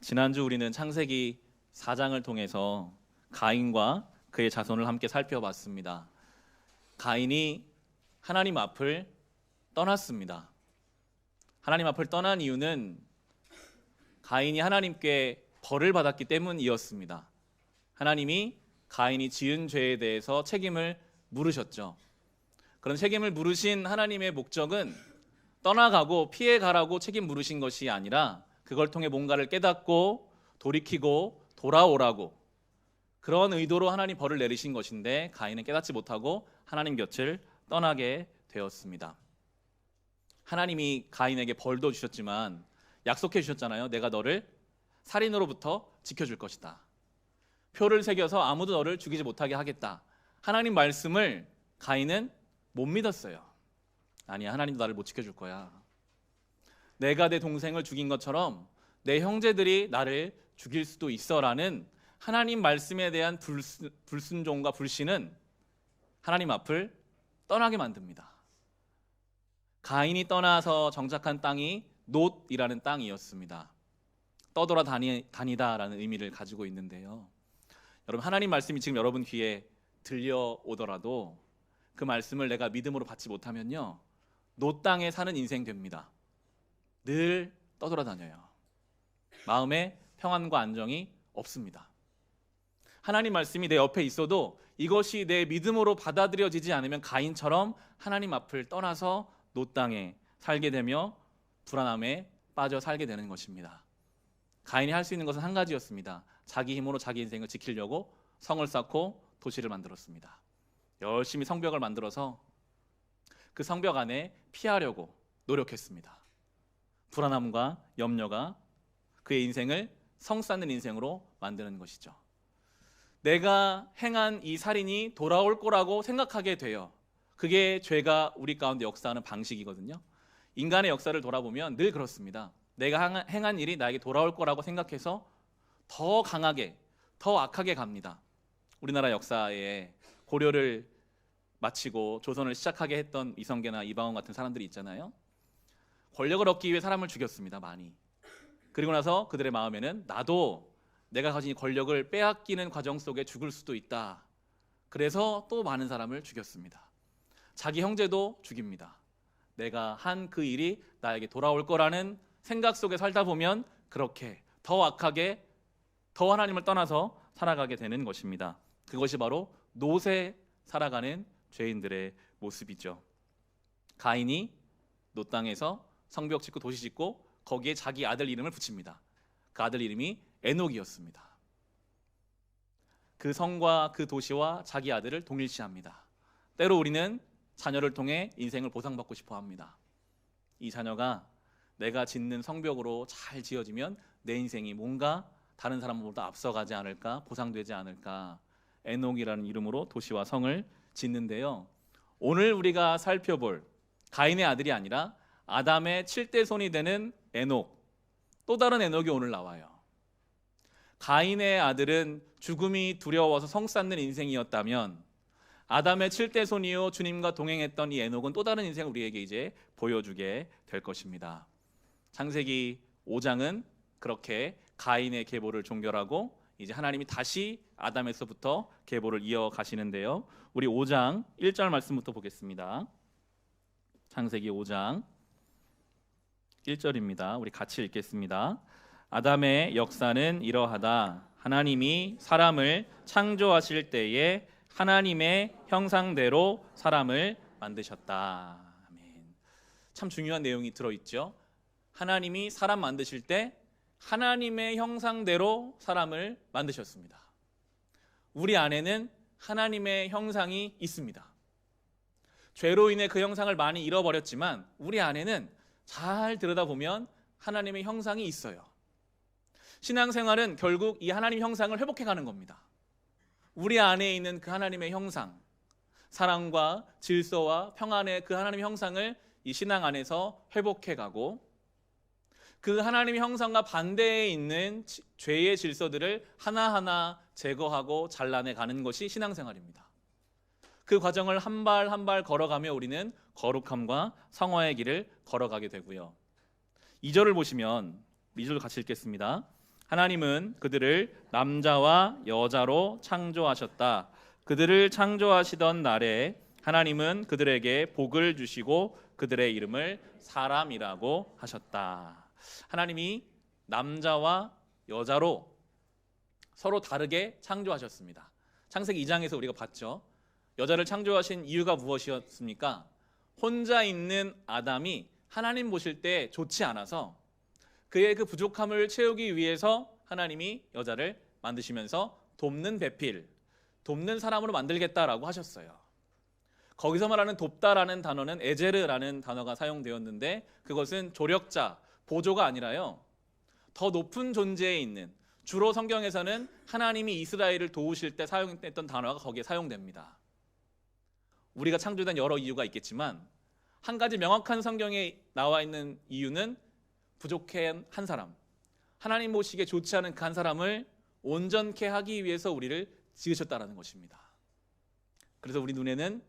지난주 우리는 창세기 4장을 통해서 가인과 그의 자손을 함께 살펴봤습니다. 가인이 하나님 앞을 떠났습니다. 하나님 앞을 떠난 이유는 가인이 하나님께 벌을 받았기 때문이었습니다. 하나님이 가인이 지은 죄에 대해서 책임을 물으셨죠. 그런 책임을 물으신 하나님의 목적은 떠나가고 피해가라고 책임 물으신 것이 아니라 그걸 통해 뭔가를 깨닫고 돌이키고 돌아오라고, 그런 의도로 하나님 벌을 내리신 것인데 가인은 깨닫지 못하고 하나님 곁을 떠나게 되었습니다. 하나님이 가인에게 벌도 주셨지만 약속해 주셨잖아요. 내가 너를 살인으로부터 지켜줄 것이다. 표를 새겨서 아무도 너를 죽이지 못하게 하겠다. 하나님 말씀을 가인은 못 믿었어요. 아니야, 하나님도 나를 못 지켜줄 거야. 내가 내 동생을 죽인 것처럼 내 형제들이 나를 죽일 수도 있어라는 하나님 말씀에 대한 불순종과 불신은 하나님 앞을 떠나게 만듭니다. 가인이 떠나서 정착한 땅이 놋이라는 땅이었습니다. 떠돌아 다니다라는 의미를 가지고 있는데요. 여러분, 하나님 말씀이 지금 여러분 귀에 들려오더라도 그 말씀을 내가 믿음으로 받지 못하면요, 놋 땅에 사는 인생 됩니다. 늘 떠돌아 다녀요. 마음에 평안과 안정이 없습니다. 하나님 말씀이 내 옆에 있어도 이것이 내 믿음으로 받아들여지지 않으면 가인처럼 하나님 앞을 떠나서 놋 땅에 살게 되며 불안함에 빠져 살게 되는 것입니다. 가인이 할 수 있는 것은 한 가지였습니다. 자기 힘으로 자기 인생을 지키려고 성을 쌓고 도시를 만들었습니다. 열심히 성벽을 만들어서 그 성벽 안에 피하려고 노력했습니다. 불안함과 염려가 그의 인생을 성 쌓는 인생으로 만드는 것이죠. 내가 행한 이 살인이 돌아올 거라고 생각하게 돼요. 그게 죄가 우리 가운데 역사하는 방식이거든요. 인간의 역사를 돌아보면 늘 그렇습니다. 내가 행한 일이 나에게 돌아올 거라고 생각해서 더 강하게, 더 악하게 갑니다. 우리나라 역사에 고려를 마치고 조선을 시작하게 했던 이성계나 이방원 같은 사람들이 있잖아요. 권력을 얻기 위해 사람을 죽였습니다, 많이. 그리고 나서 그들의 마음에는 나도 내가 가진 이 권력을 빼앗기는 과정 속에 죽을 수도 있다. 그래서 또 많은 사람을 죽였습니다. 자기 형제도 죽입니다. 내가 한 그 일이 나에게 돌아올 거라는 생각 속에 살다 보면 그렇게 더 악하게, 더 하나님을 떠나서 살아가게 되는 것입니다. 그것이 바로 놋에 살아가는 죄인들의 모습이죠. 가인이 놋 땅에서 성벽 짓고 도시 짓고 거기에 자기 아들 이름을 붙입니다. 그 아들 이름이 에녹이었습니다. 그 성과 그 도시와 자기 아들을 동일시합니다. 때로 우리는 자녀를 통해 인생을 보상받고 싶어 합니다. 이 자녀가 내가 짓는 성벽으로 잘 지어지면 내 인생이 뭔가 다른 사람보다 앞서가지 않을까, 보상되지 않을까, 에녹이라는 이름으로 도시와 성을 짓는데요. 오늘 우리가 살펴볼 가인의 아들이 아니라 아담의 7대 손이 되는 에녹, 또 다른 에녹이 오늘 나와요. 가인의 아들은 죽음이 두려워서 성 쌓는 인생이었다면 아담의 7대 손이요 주님과 동행했던 이 에녹은 또 다른 인생을 우리에게 이제 보여주게 될 것입니다. 창세기 5장은 그렇게 가인의 계보를 종결하고 이제 하나님이 다시 아담에서부터 계보를 이어가시는데요. 우리 5장 1절 말씀부터 보겠습니다. 창세기 5장 1절입니다. 우리 같이 읽겠습니다. 아담의 역사는 이러하다. 하나님이 사람을 창조하실 때에 하나님의 형상대로 사람을 만드셨다. 아멘. 참 중요한 내용이 들어있죠. 하나님이 사람 만드실 때 하나님의 형상대로 사람을 만드셨습니다. 우리 안에는 하나님의 형상이 있습니다. 죄로 인해 그 형상을 많이 잃어버렸지만 우리 안에는 잘 들여다보면 하나님의 형상이 있어요. 신앙생활은 결국 이 하나님 형상을 회복해가는 겁니다. 우리 안에 있는 그 하나님의 형상, 사랑과 질서와 평안의 그 하나님의 형상을 이 신앙 안에서 회복해가고 그 하나님의 형상과 반대에 있는 죄의 질서들을 하나하나 제거하고 잘라내가는 것이 신앙생활입니다. 그 과정을 한 발 한 발 걸어가며 우리는 거룩함과 성화의 길을 걸어가게 되고요. 2절을 보시면 2절 같이 읽겠습니다. 하나님은 그들을 남자와 여자로 창조하셨다. 그들을 창조하시던 날에 하나님은 그들에게 복을 주시고 그들의 이름을 사람이라고 하셨다. 하나님이 남자와 여자로 서로 다르게 창조하셨습니다. 창세기 2장에서 우리가 봤죠. 여자를 창조하신 이유가 무엇이었습니까? 혼자 있는 아담이 하나님 보실 때 좋지 않아서 그의 그 부족함을 채우기 위해서 하나님이 여자를 만드시면서 돕는 배필, 돕는 사람으로 만들겠다라고 하셨어요. 거기서 말하는 돕다라는 단어는 에제르라는 단어가 사용되었는데 그것은 조력자, 보조가 아니라요. 더 높은 존재에 있는, 주로 성경에서는 하나님이 이스라엘을 도우실 때 사용했던 단어가 거기에 사용됩니다. 우리가 창조된 여러 이유가 있겠지만 한 가지 명확한 성경에 나와 있는 이유는 부족한 한 사람, 하나님 보시기에 좋지 않은 그 한 사람을 온전케 하기 위해서 우리를 지으셨다라는 것입니다. 그래서 우리 눈에는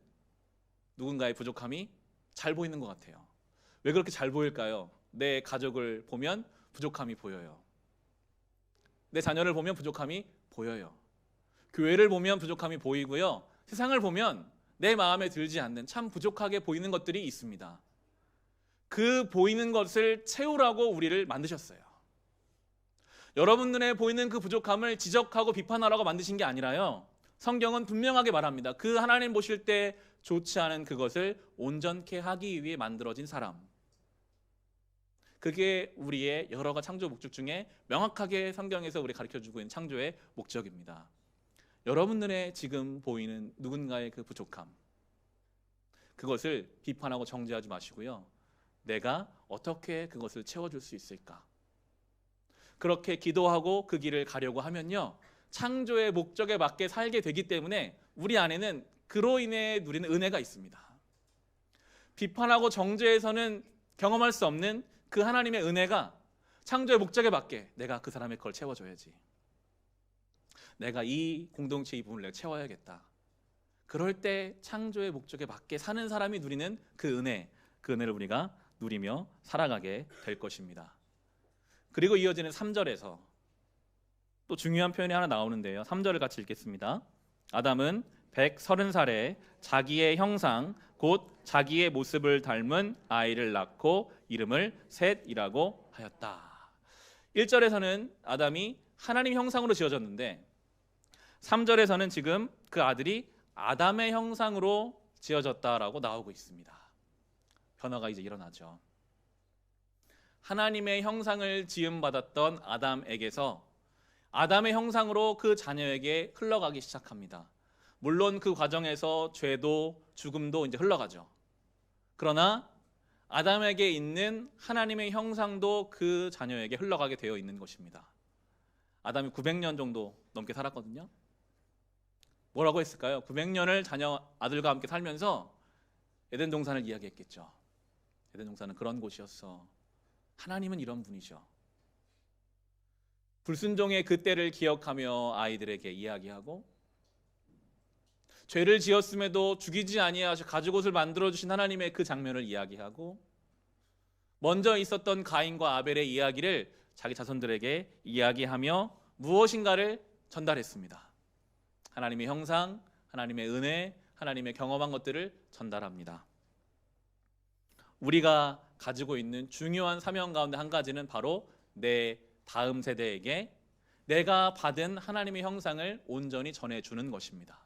누군가의 부족함이 잘 보이는 것 같아요. 왜 그렇게 잘 보일까요? 내 가족을 보면 부족함이 보여요. 내 자녀를 보면 부족함이 보여요. 교회를 보면 부족함이 보이고요. 세상을 보면 내 마음에 들지 않는 참 부족하게 보이는 것들이 있습니다. 그 보이는 것을 채우라고 우리를 만드셨어요. 여러분 눈에 보이는 그 부족함을 지적하고 비판하라고 만드신 게 아니라요. 성경은 분명하게 말합니다. 그 하나님 보실 때 좋지 않은 그것을 온전케 하기 위해 만들어진 사람. 그게 우리의 여러 가지 창조 목적 중에 명확하게 성경에서 우리 가르쳐주고 있는 창조의 목적입니다. 여러분 눈에 지금 보이는 누군가의 그 부족함, 그것을 비판하고 정죄하지 마시고요. 내가 어떻게 그것을 채워줄 수 있을까? 그렇게 기도하고 그 길을 가려고 하면요, 창조의 목적에 맞게 살게 되기 때문에 우리 안에는 그로 인해 누리는 은혜가 있습니다. 비판하고 정죄해서는 경험할 수 없는 그 하나님의 은혜가 창조의 목적에 맞게 내가 그 사람의 걸 채워줘야지. 내가 이 공동체 이 부분을 내가 채워야겠다. 그럴 때 창조의 목적에 맞게 사는 사람이 누리는 그 은혜, 그 은혜를 우리가 누리며 살아가게 될 것입니다. 그리고 이어지는 3절에서 또 중요한 표현이 하나 나오는데요. 3절을 같이 읽겠습니다. 아담은 130살에 자기의 형상 곧 자기의 모습을 닮은 아이를 낳고 이름을 셋이라고 하였다. 1절에서는 아담이 하나님 형상으로 지어졌는데 3절에서는 지금 그 아들이 아담의 형상으로 지어졌다라고 나오고 있습니다. 변화가 이제 일어나죠. 하나님의 형상을 지음받았던 아담에게서 아담의 형상으로 그 자녀에게 흘러가기 시작합니다. 물론 그 과정에서 죄도 죽음도 이제 흘러가죠. 그러나 아담에게 있는 하나님의 형상도 그 자녀에게 흘러가게 되어 있는 것입니다. 아담이 900년 정도 넘게 살았거든요. 뭐라고 했을까요? 900년을 자녀 아들과 함께 살면서 에덴 동산을 이야기했겠죠. 에덴 동산은 그런 곳이었어. 하나님은 이런 분이죠. 불순종의 그때를 기억하며 아이들에게 이야기하고 죄를 지었음에도 죽이지 아니하셔 가죽옷을 만들어 주신 하나님의 그 장면을 이야기하고 먼저 있었던 가인과 아벨의 이야기를 자기 자손들에게 이야기하며 무엇인가를 전달했습니다. 하나님의 형상, 하나님의 은혜, 하나님의 경험한 것들을 전달합니다. 우리가 가지고 있는 중요한 사명 가운데 한 가지는 바로 내 다음 세대에게 내가 받은 하나님의 형상을 온전히 전해주는 것입니다.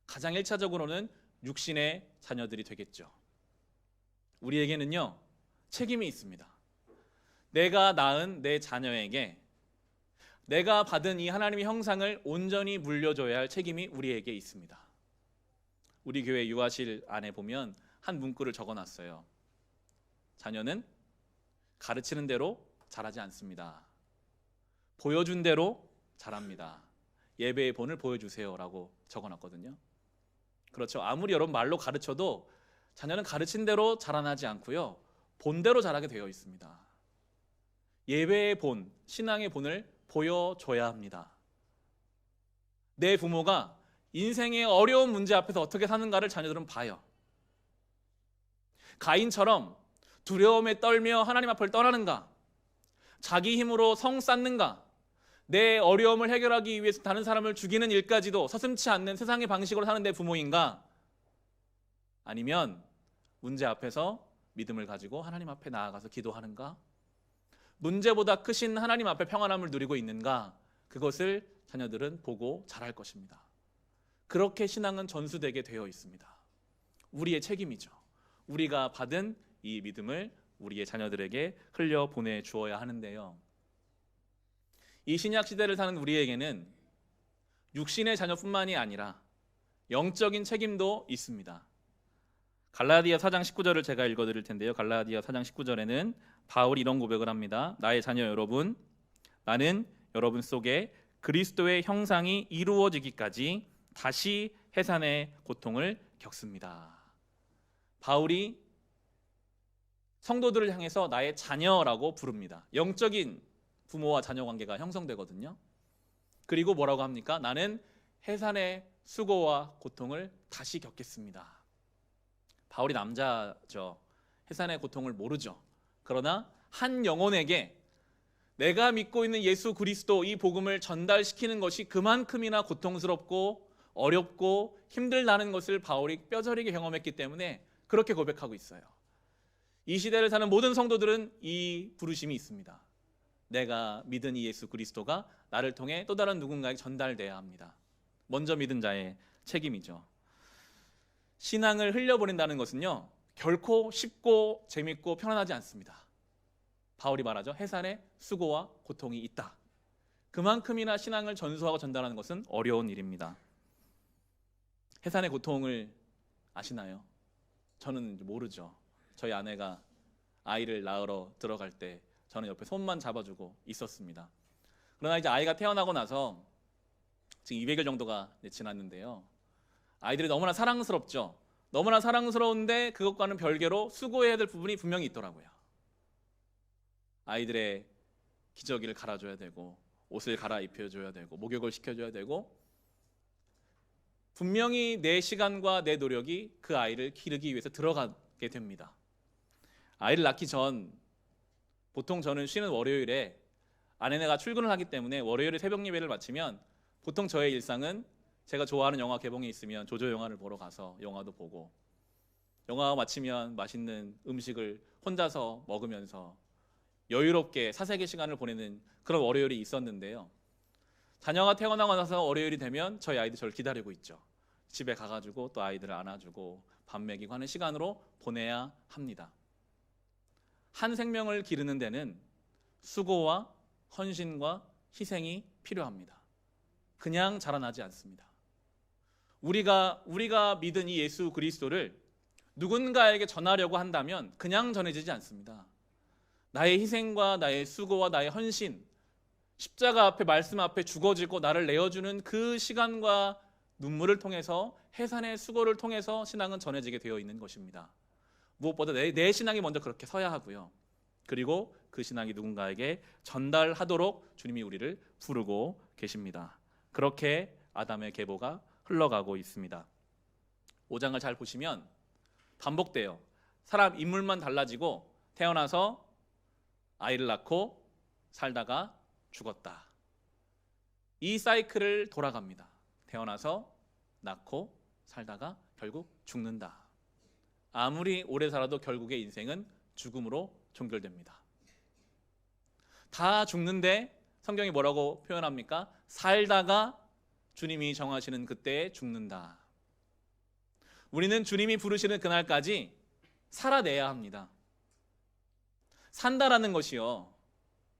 가장 1차적으로는 육신의 자녀들이 되겠죠. 우리에게는요, 책임이 있습니다. 내가 낳은 내 자녀에게 내가 받은 이 하나님의 형상을 온전히 물려줘야 할 책임이 우리에게 있습니다. 우리 교회 유아실 안에 보면 한 문구를 적어놨어요. 자녀는 가르치는 대로 잘하지 않습니다. 보여준 대로 잘합니다. 예배의 본을 보여주세요 라고 적어놨거든요. 그렇죠. 아무리 여러분 말로 가르쳐도 자녀는 가르친 대로 자라나지 않고요, 본대로 자라게 되어 있습니다. 예배의 본, 신앙의 본을 보여줘야 합니다. 내 부모가 인생의 어려운 문제 앞에서 어떻게 사는가를 자녀들은 봐요. 가인처럼 두려움에 떨며 하나님 앞을 떠나는가? 자기 힘으로 성 쌓는가? 내 어려움을 해결하기 위해서 다른 사람을 죽이는 일까지도 서슴지 않는 세상의 방식으로 사는 내 부모인가? 아니면 문제 앞에서 믿음을 가지고 하나님 앞에 나아가서 기도하는가? 문제보다 크신 하나님 앞에 평안함을 누리고 있는가? 그것을 자녀들은 보고 자랄 것입니다. 그렇게 신앙은 전수되게 되어 있습니다. 우리의 책임이죠. 우리가 받은 이 믿음을 우리의 자녀들에게 흘려보내 주어야 하는데요. 이 신약 시대를 사는 우리에게는 육신의 자녀뿐만이 아니라 영적인 책임도 있습니다. 갈라디아 4장 19절을 제가 읽어드릴 텐데요. 갈라디아 4장 19절에는 바울이 이런 고백을 합니다. 나의 자녀 여러분, 나는 여러분 속에 그리스도의 형상이 이루어지기까지 다시 해산의 고통을 겪습니다. 바울이 성도들을 향해서 나의 자녀라고 부릅니다. 영적인 부모와 자녀 관계가 형성되거든요. 그리고 뭐라고 합니까? 나는 해산의 수고와 고통을 다시 겪겠습니다. 바울이 남자죠. 해산의 고통을 모르죠. 그러나 한 영혼에게 내가 믿고 있는 예수 그리스도 이 복음을 전달시키는 것이 그만큼이나 고통스럽고 어렵고 힘들다는 것을 바울이 뼈저리게 경험했기 때문에 그렇게 고백하고 있어요. 이 시대를 사는 모든 성도들은 이 부르심이 있습니다. 내가 믿은 이 예수 그리스도가 나를 통해 또 다른 누군가에게 전달돼야 합니다. 먼저 믿은 자의 책임이죠. 신앙을 흘려보낸다는 것은요, 결코 쉽고 재밌고 편안하지 않습니다. 바울이 말하죠. 해산의 수고와 고통이 있다. 그만큼이나 신앙을 전수하고 전달하는 것은 어려운 일입니다. 해산의 고통을 아시나요? 저는 모르죠. 저희 아내가 아이를 낳으러 들어갈 때 저는 옆에 손만 잡아주고 있었습니다. 그러나 이제 아이가 태어나고 나서 지금 200일 정도가 지났는데요. 아이들이 너무나 사랑스럽죠. 너무나 사랑스러운데 그것과는 별개로 수고해야 될 부분이 분명히 있더라고요. 아이들의 기저귀를 갈아줘야 되고 옷을 갈아입혀줘야 되고 목욕을 시켜줘야 되고 분명히 내 시간과 내 노력이 그 아이를 기르기 위해서 들어가게 됩니다. 아이를 낳기 전 보통 저는 쉬는 월요일에 아내가 출근을 하기 때문에 월요일에 새벽 예배를 마치면 보통 저의 일상은 제가 좋아하는 영화 개봉이 있으면 조조 영화를 보러 가서 영화도 보고 영화가 마치면 맛있는 음식을 혼자서 먹으면서 여유롭게 사색의 시간을 보내는 그런 월요일이 있었는데요. 자녀가 태어나고 나서 월요일이 되면 저희 아이들이 저를 기다리고 있죠. 집에 가가지고 또 아이들을 안아주고 밥 먹이고 하는 시간으로 보내야 합니다. 한 생명을 기르는 데는 수고와 헌신과 희생이 필요합니다. 그냥 자라나지 않습니다. 우리가 믿은 이 예수 그리스도를 누군가에게 전하려고 한다면 그냥 전해지지 않습니다. 나의 희생과 나의 수고와 나의 헌신, 십자가 앞에 말씀 앞에 죽어지고 나를 내어주는 그 시간과 눈물을 통해서 해산의 수고를 통해서 신앙은 전해지게 되어 있는 것입니다. 무엇보다 내 신앙이 먼저 그렇게 서야 하고요. 그리고 그 신앙이 누군가에게 전달하도록 주님이 우리를 부르고 계십니다. 그렇게 아담의 계보가 흘러가고 있습니다. 5장을 잘 보시면 반복돼요. 사람 인물만 달라지고 태어나서 아이를 낳고 살다가 죽었다. 이 사이클을 돌아갑니다. 태어나서 낳고 살다가 결국 죽는다. 아무리 오래 살아도 결국의 인생은 죽음으로 종결됩니다. 다 죽는데 성경이 뭐라고 표현합니까? 살다가 주님이 정하시는 그때에 죽는다. 우리는 주님이 부르시는 그날까지 살아내야 합니다. 산다라는 것이요,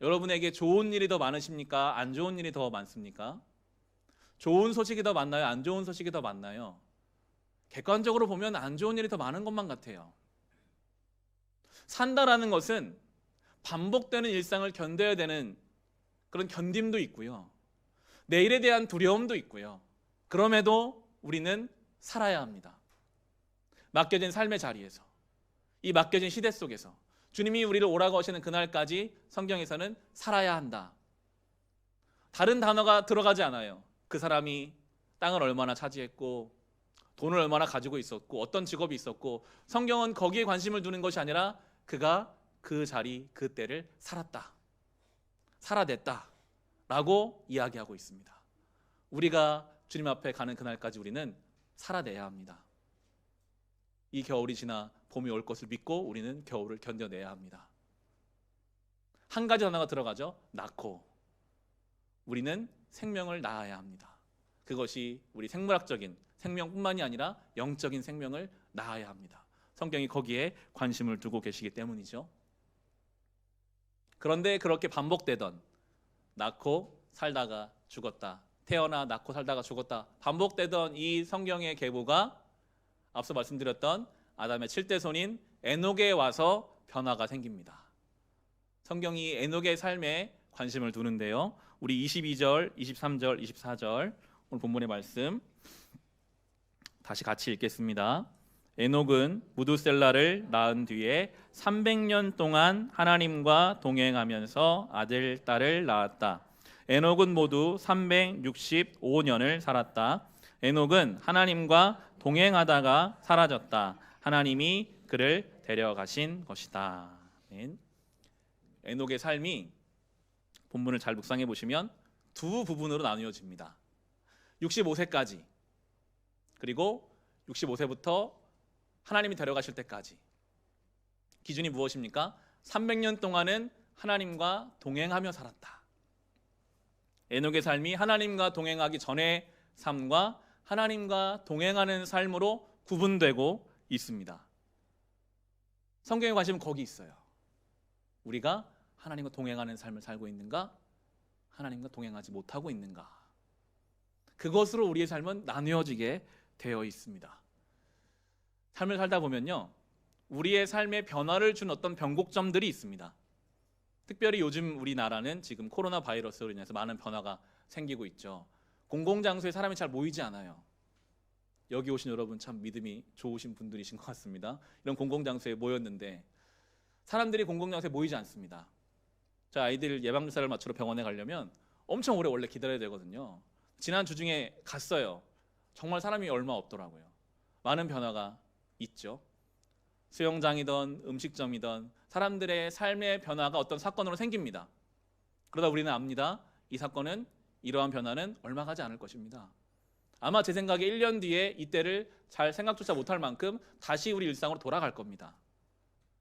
여러분에게 좋은 일이 더 많으십니까? 안 좋은 일이 더 많습니까? 좋은 소식이 더 많나요? 안 좋은 소식이 더 많나요? 객관적으로 보면 안 좋은 일이 더 많은 것만 같아요. 산다라는 것은 반복되는 일상을 견뎌야 되는 그런 견딤도 있고요. 내일에 대한 두려움도 있고요. 그럼에도 우리는 살아야 합니다. 맡겨진 삶의 자리에서, 이 맡겨진 시대 속에서 주님이 우리를 오라고 하시는 그날까지 성경에서는 살아야 한다. 다른 단어가 들어가지 않아요. 그 사람이 땅을 얼마나 차지했고 돈을 얼마나 가지고 있었고 어떤 직업이 있었고, 성경은 거기에 관심을 두는 것이 아니라 그가 그 자리 그 때를 살았다. 살아냈다라고 이야기하고 있습니다. 우리가 주님 앞에 가는 그날까지 우리는 살아내야 합니다. 이 겨울이 지나 봄이 올 것을 믿고 우리는 겨울을 견뎌내야 합니다. 한 가지 단어가 들어가죠. 낳고. 우리는 생명을 낳아야 합니다. 그것이 우리 생물학적인 생명뿐만이 아니라 영적인 생명을 낳아야 합니다. 성경이 거기에 관심을 두고 계시기 때문이죠. 그런데 그렇게 반복되던 낳고 살다가 죽었다, 태어나 낳고 살다가 죽었다 반복되던 이 성경의 계보가 앞서 말씀드렸던 아담의 7대 손인 에녹에 와서 변화가 생깁니다. 성경이 에녹의 삶에 관심을 두는데요. 우리 22절, 23절, 24절 오늘 본문의 말씀 다시 같이 읽겠습니다. 에녹은 무두셀라를 낳은 뒤에 300년 동안 하나님과 동행하면서 아들, 딸을 낳았다. 에녹은 모두 365년을 살았다. 에녹은 하나님과 동행하다가 사라졌다. 하나님이 그를 데려가신 것이다. 에녹의 삶이 본문을 잘 묵상해 보시면 두 부분으로 나누어집니다. 65세까지 그리고 65세부터 하나님이 데려가실 때까지. 기준이 무엇입니까? 300년 동안은 하나님과 동행하며 살았다. 에녹의 삶이 하나님과 동행하기 전의 삶과 하나님과 동행하는 삶으로 구분되고 있습니다. 성경의 관심은 거기 있어요. 우리가 하나님과 동행하는 삶을 살고 있는가? 하나님과 동행하지 못하고 있는가? 그것으로 우리의 삶은 나뉘어지게 되어 있습니다. 삶을 살다 보면요, 우리의 삶에 변화를 준 어떤 변곡점들이 있습니다. 특별히 요즘 우리나라는 지금 코로나 바이러스로 인해서 많은 변화가 생기고 있죠. 공공장소에 사람이 잘 모이지 않아요. 여기 오신 여러분 참 믿음이 좋으신 분들이신 것 같습니다. 이런 공공장소에 모였는데 사람들이 공공장소에 모이지 않습니다. 자, 아이들 예방주사를 맞추러 병원에 가려면 엄청 오래 원래 기다려야 되거든요. 지난 주 중에 갔어요. 정말 사람이 얼마 없더라고요. 많은 변화가 있죠. 수영장이든 음식점이든 사람들의 삶의 변화가 어떤 사건으로 생깁니다. 그러다 우리는 압니다. 이 사건은 이러한 변화는 얼마 가지 않을 것입니다. 아마 제 생각에 1년 뒤에 이때를 잘 생각조차 못할 만큼 다시 우리 일상으로 돌아갈 겁니다.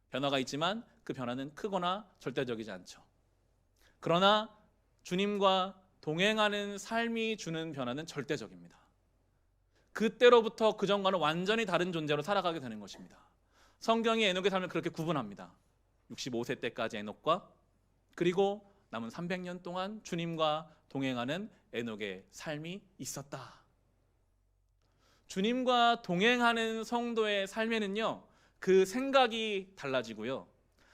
변화가 있지만 그 변화는 크거나 절대적이지 않죠. 그러나 주님과 동행하는 삶이 주는 변화는 절대적입니다. 그때로부터 그 전과는 완전히 다른 존재로 살아가게 되는 것입니다. 성경이 에녹의 삶을 그렇게 구분합니다. 65세 때까지 에녹과 그리고 남은 300년 동안 주님과 동행하는 에녹의 삶이 있었다. 주님과 동행하는 성도의 삶에는요, 그 생각이 달라지고요,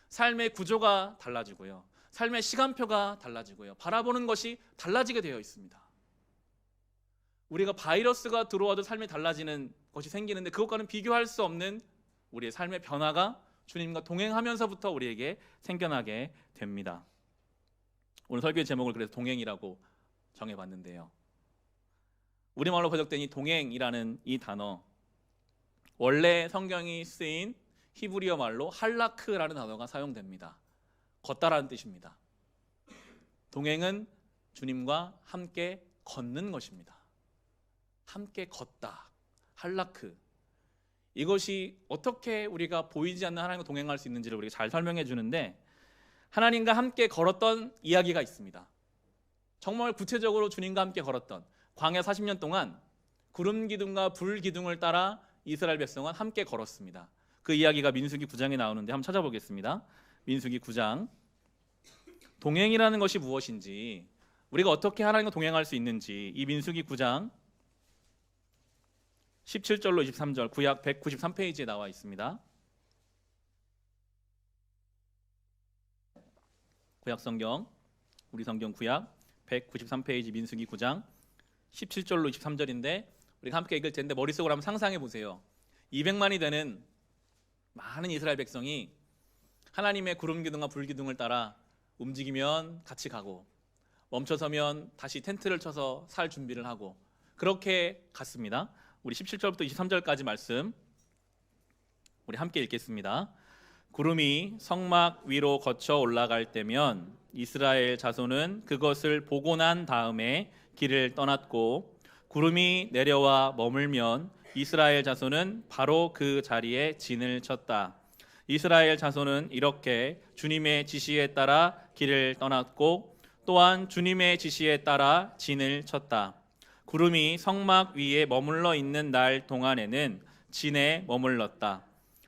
삶의 구조가 달라지고요, 삶의 시간표가 달라지고요, 바라보는 것이 달라지게 되어 있습니다. 우리가 바이러스가 들어와도 삶이 달라지는 것이 생기는데 그것과는 비교할 수 없는 우리의 삶의 변화가 주님과 동행하면서부터 우리에게 생겨나게 됩니다. 오늘 설교의 제목을 그래서 동행이라고 정해봤는데요. 우리말로 번역된 이 동행이라는 이 단어, 원래 성경이 쓰인 히브리어 말로 할라크라는 단어가 사용됩니다. 걷다라는 뜻입니다. 동행은 주님과 함께 걷는 것입니다. 함께 걷다, 할라크. 이것이 어떻게 우리가 보이지 않는 하나님과 동행할 수 있는지를 우리가 잘 설명해 주는데, 하나님과 함께 걸었던 이야기가 있습니다. 정말 구체적으로 주님과 함께 걸었던, 광야 40년 동안 구름 기둥과 불 기둥을 따라 이스라엘 백성은 함께 걸었습니다. 그 이야기가 민수기 9장에 나오는데 한번 찾아보겠습니다. 민수기 9장. 동행이라는 것이 무엇인지, 우리가 어떻게 하나님과 동행할 수 있는지, 이 민수기 9장 17절로 23절 구약 193페이지에 나와 있습니다. 구약 성경, 우리 성경 구약 193페이지 민수기 9장 17절로 23절인데 우리가 함께 읽을 텐데 머릿속으로 한번 상상해 보세요. 200만이 되는 많은 이스라엘 백성이 하나님의 구름 기둥과 불 기둥을 따라 움직이면 같이 가고, 멈춰서면 다시 텐트를 쳐서 살 준비를 하고, 그렇게 갔습니다. 우리 17절부터 23절까지 말씀 우리 함께 읽겠습니다. 구름이 성막 위로 거쳐 올라갈 때면 이스라엘 자손은 그것을 보고 난 다음에 길을 떠났고 구름이 내려와 머물면 이스라엘 자손은 바로 그 자리에 진을 쳤다. 이스라엘 자손은 이렇게 주님의 지시에 따라 길을 떠났고 또한 주님의 지시에 따라 진을 쳤다. 구름이 성막 위에 머물러 있는 날 동안에는 진에 머물렀다.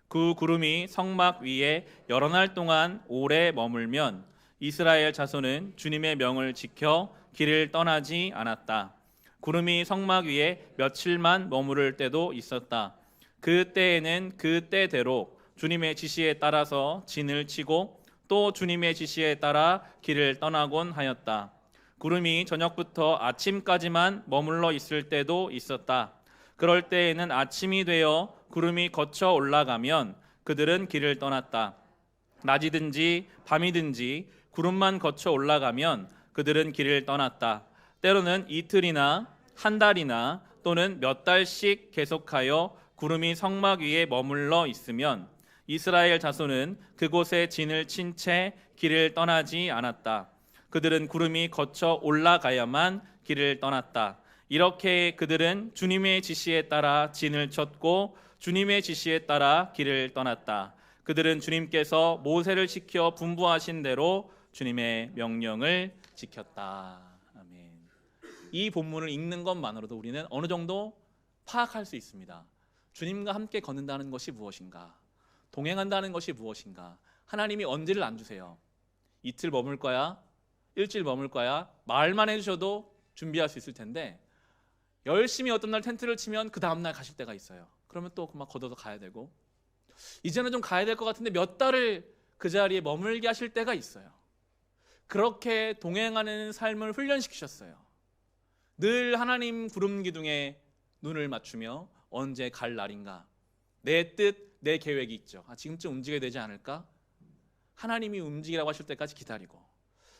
그 구름이 성막 위에 여러 날 동안 오래 머물면 이스라엘 자손은 주님의 명을 지켜 길을 떠나지 않았다. 구름이 성막 위에 며칠만 머무를 때도 있었다. 그 때에는 그 때대로 주님의 지시에 따라서 진을 치고 또 주님의 지시에 따라 길을 떠나곤 하였다. 구름이 저녁부터 아침까지만 머물러 있을 때도 있었다. 그럴 때에는 아침이 되어 구름이 거쳐 올라가면 그들은 길을 떠났다. 낮이든지 밤이든지 구름만 거쳐 올라가면 그들은 길을 떠났다. 때로는 이틀이나 한 달이나 또는 몇 달씩 계속하여 구름이 성막 위에 머물러 있으면 이스라엘 자손은 그곳에 진을 친 채 길을 떠나지 않았다. 그들은 구름이 거쳐 올라가야만 길을 떠났다. 이렇게 그들은 주님의 지시에 따라 진을 쳤고 주님의 지시에 따라 길을 떠났다. 그들은 주님께서 모세를 시켜 분부하신 대로 주님의 명령을 지켰다. 아멘. 이 본문을 읽는 것만으로도 우리는 어느 정도 파악할 수 있습니다. 주님과 함께 걷는다는 것이 무엇인가? 동행한다는 것이 무엇인가? 하나님이 언제를 안 주세요. 이틀 머물 거야? 일주일 머물 거야? 말만 해주셔도 준비할 수 있을 텐데 열심히 어떤 날 텐트를 치면 그 다음날 가실 때가 있어요. 그러면 또 막 걷어서 가야 되고 이제는 좀 가야 될 것 같은데 몇 달을 그 자리에 머물게 하실 때가 있어요. 그렇게 동행하는 삶을 훈련시키셨어요. 늘 하나님 구름 기둥에 눈을 맞추며 언제 갈 날인가? 내 뜻, 내 계획이 있죠. 지금쯤 움직여야 되지 않을까? 하나님이 움직이라고 하실 때까지 기다리고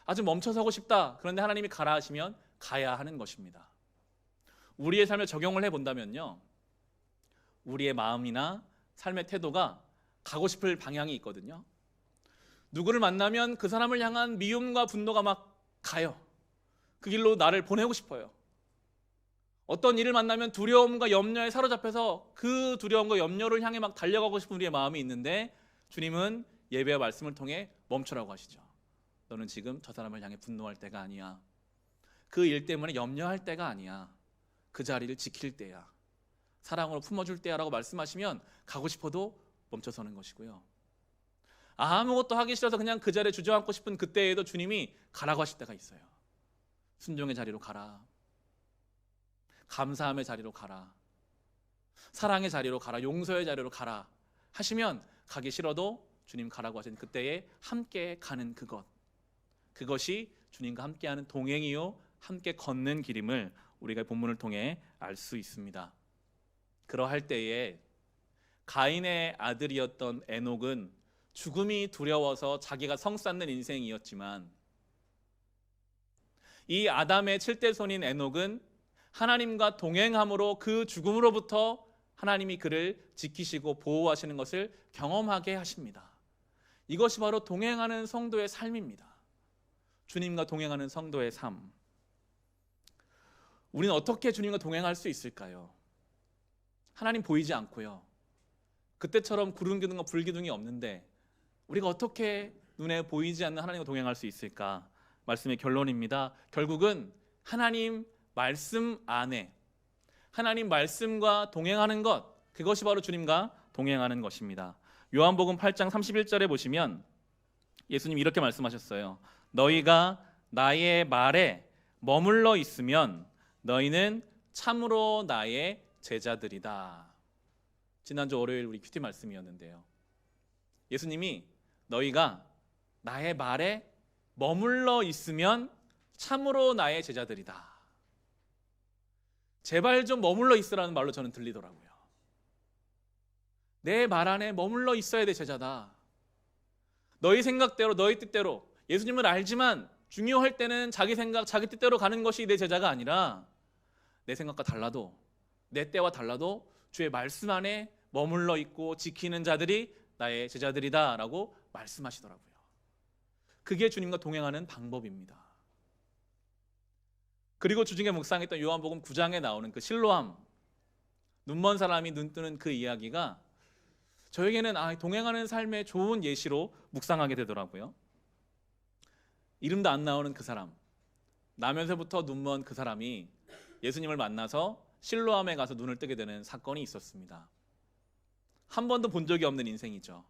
아주 멈춰서고 싶다. 그런데 하나님이 가라 하시면 가야 하는 것입니다. 우리의 삶에 적용을 해본다면요. 우리의 마음이나 삶의 태도가 가고 싶을 방향이 있거든요. 누구를 만나면 그 사람을 향한 미움과 분노가 막 가요. 그 길로 나를 보내고 싶어요. 어떤 일을 만나면 두려움과 염려에 사로잡혀서 그 두려움과 염려를 향해 막 달려가고 싶은 우리의 마음이 있는데 주님은 예배와 말씀을 통해 멈추라고 하시죠. 너는 지금 저 사람을 향해 분노할 때가 아니야. 그 일 때문에 염려할 때가 아니야. 그 자리를 지킬 때야. 사랑으로 품어줄 때야 라고 말씀하시면 가고 싶어도 멈춰서는 것이고요. 아무것도 하기 싫어서 그냥 그 자리에 주저앉고 싶은 그때에도 주님이 가라고 하실 때가 있어요. 순종의 자리로 가라. 감사함의 자리로 가라. 사랑의 자리로 가라. 용서의 자리로 가라 하시면 가기 싫어도 주님 가라고 하신 그때에 함께 가는 그것이 주님과 함께하는 동행이요 함께 걷는 길임을 우리가 본문을 통해 알 수 있습니다. 그러할 때에 가인의 아들이었던 에녹은 죽음이 두려워서 자기가 성 쌓는 인생이었지만 이 아담의 7대 손인 에녹은 하나님과 동행함으로 그 죽음으로부터 하나님이 그를 지키시고 보호하시는 것을 경험하게 하십니다. 이것이 바로 동행하는 성도의 삶입니다. 주님과 동행하는 성도의 삶. 우리는 어떻게 주님과 동행할 수 있을까요? 하나님 보이지 않고요. 그때처럼 구름 기둥과 불 기둥이 없는데 우리가 어떻게 눈에 보이지 않는 하나님과 동행할 수 있을까? 말씀의 결론입니다. 결국은 하나님 말씀 안에 하나님 말씀과 동행하는 것, 그것이 바로 주님과 동행하는 것입니다. 요한복음 8장 31절에 보시면 예수님이 이렇게 말씀하셨어요. 너희가 나의 말에 머물러 있으면 너희는 참으로 나의 제자들이다. 지난주 월요일 우리 큐티 말씀이었는데요. 예수님이 너희가 나의 말에 머물러 있으면 참으로 나의 제자들이다. 제발 좀 머물러 있으라는 말로 저는 들리더라고요. 내 말 안에 머물러 있어야 돼 제자다. 너희 생각대로 너희 뜻대로 예수님을 알지만 중요할 때는 자기 생각 자기 뜻대로 가는 것이 내 제자가 아니라 내 생각과 달라도 내 때와 달라도 주의 말씀 안에 머물러 있고 지키는 자들이 나의 제자들이다 라고 말씀하시더라고요. 그게 주님과 동행하는 방법입니다. 그리고 주중에 묵상했던 요한복음 9장에 나오는 그 실로암, 눈먼 사람이 눈 뜨는 그 이야기가 저에게는 동행하는 삶의 좋은 예시로 묵상하게 되더라고요. 이름도 안 나오는 그 사람, 나면서부터 눈먼 그 사람이 예수님을 만나서 실로암에 가서 눈을 뜨게 되는 사건이 있었습니다. 한 번도 본 적이 없는 인생이죠.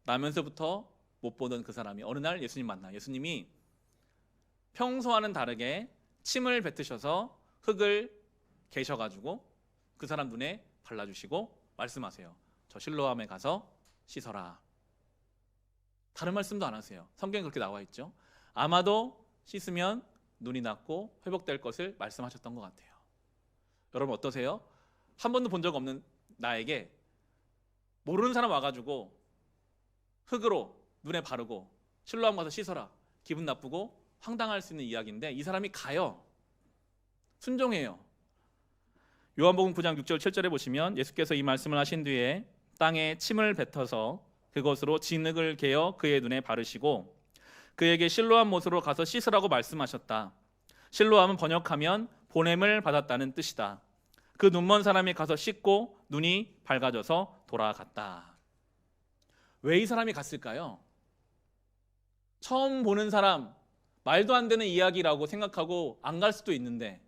나면서부터 못 보던 그 사람이 어느 날 예수님 만나, 예수님이 평소와는 다르게 침을 뱉으셔서 흙을 개셔가지고 그 사람 눈에 발라주시고 말씀하세요. 저 실로암에 가서 씻어라. 다른 말씀도 안 하세요. 성경에 그렇게 나와 있죠. 아마도 씻으면 눈이 낫고 회복될 것을 말씀하셨던 것 같아요. 여러분 어떠세요? 한 번도 본 적 없는 나에게 모르는 사람 와가지고 흙으로 눈에 바르고 실로암 가서 씻어라. 기분 나쁘고 황당할 수 있는 이야기인데 이 사람이 가요. 순종해요. 요한복음 9장 6절 7절에 보시면 예수께서 이 말씀을 하신 뒤에 땅에 침을 뱉어서 그것으로 진흙을 개어 그의 눈에 바르시고 그에게 실로암 못으로 가서 씻으라고 말씀하셨다. 실로암은 번역하면 보냄을 받았다는 뜻이다. 그 눈먼 사람이 가서 씻고 눈이 밝아져서 돌아갔다. 왜 이 사람이 갔을까요? 처음 보는 사람, 말도 안 되는 이야기라고 생각하고 안 갈 수도 있는데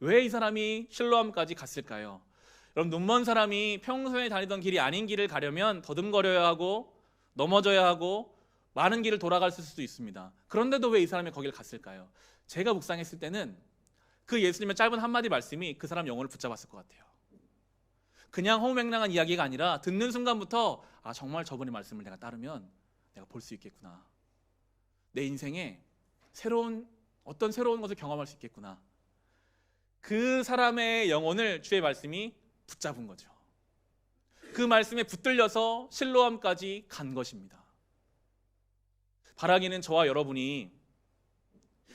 왜 이 사람이 실로암까지 갔을까요? 여러분 눈먼 사람이 평소에 다니던 길이 아닌 길을 가려면 더듬거려야 하고 넘어져야 하고 많은 길을 돌아갈 수도 있습니다. 그런데도 왜 이 사람이 거기를 갔을까요? 제가 묵상했을 때는 그 예수님의 짧은 한마디 말씀이 그 사람 영혼을 붙잡았을 것 같아요. 그냥 허무맹랑한 이야기가 아니라 듣는 순간부터 정말 저분의 말씀을 내가 따르면 내가 볼 수 있겠구나. 내 인생에 어떤 새로운 것을 경험할 수 있겠구나. 그 사람의 영혼을 주의 말씀이 붙잡은 거죠. 그 말씀에 붙들려서 실로암까지 간 것입니다. 바라기는 저와 여러분이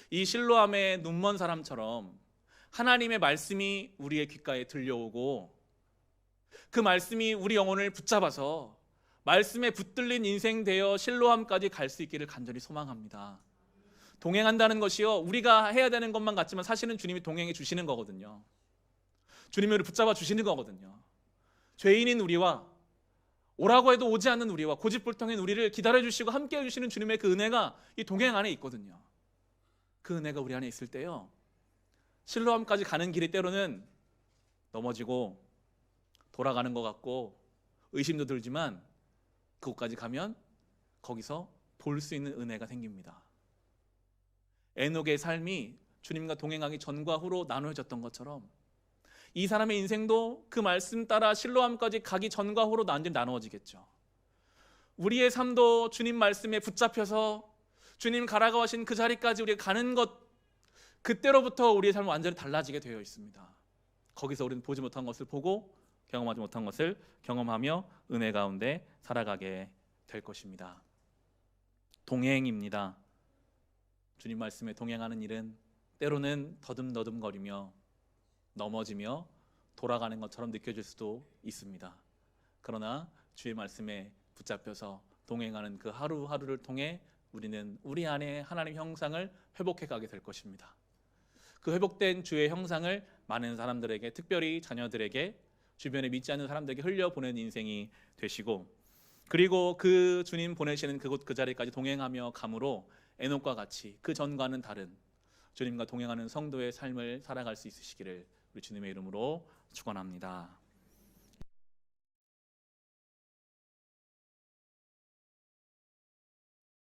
이 실로암의 눈먼 사람처럼 하나님의 말씀이 우리의 귓가에 들려오고 그 말씀이 우리 영혼을 붙잡아서 말씀에 붙들린 인생 되어 실로암까지 갈 수 있기를 간절히 소망합니다. 동행한다는 것이요, 우리가 해야 되는 것만 같지만 사실은 주님이 동행해 주시는 거거든요. 주님이 우리를 붙잡아 주시는 거거든요. 죄인인 우리와 오라고 해도 오지 않는 우리와 고집불통인 우리를 기다려주시고 함께해 주시는 주님의 그 은혜가 이 동행 안에 있거든요. 그 은혜가 우리 안에 있을 때요, 실로암까지 가는 길이 때로는 넘어지고 돌아가는 것 같고 의심도 들지만 그곳까지 가면 거기서 볼 수 있는 은혜가 생깁니다. 에녹의 삶이 주님과 동행하기 전과 후로 나누어졌던 것처럼 이 사람의 인생도 그 말씀 따라 실로암까지 가기 전과 후로 나누어지겠죠. 우리의 삶도 주님 말씀에 붙잡혀서 주님 가라고 하신 그 자리까지 우리가 가는 것, 그때로부터 우리의 삶은 완전히 달라지게 되어 있습니다. 거기서 우리는 보지 못한 것을 보고 경험하지 못한 것을 경험하며 은혜 가운데 살아가게 될 것입니다. 동행입니다. 주님 말씀에 동행하는 일은 때로는 더듬더듬거리며 넘어지며 돌아가는 것처럼 느껴질 수도 있습니다. 그러나 주의 말씀에 붙잡혀서 동행하는 그 하루하루를 통해 우리는 우리 안에 하나님 형상을 회복해 가게 될 것입니다. 그 회복된 주의 형상을 많은 사람들에게, 특별히 자녀들에게, 주변에 믿지 않는 사람들에게 흘려보내는 인생이 되시고, 그리고 그 주님 보내시는 그곳 그 자리까지 동행하며 감으로 에녹과 같이 그 전과는 다른 주님과 동행하는 성도의 삶을 살아갈 수 있으시기를 우리 주님의 이름으로 축원합니다.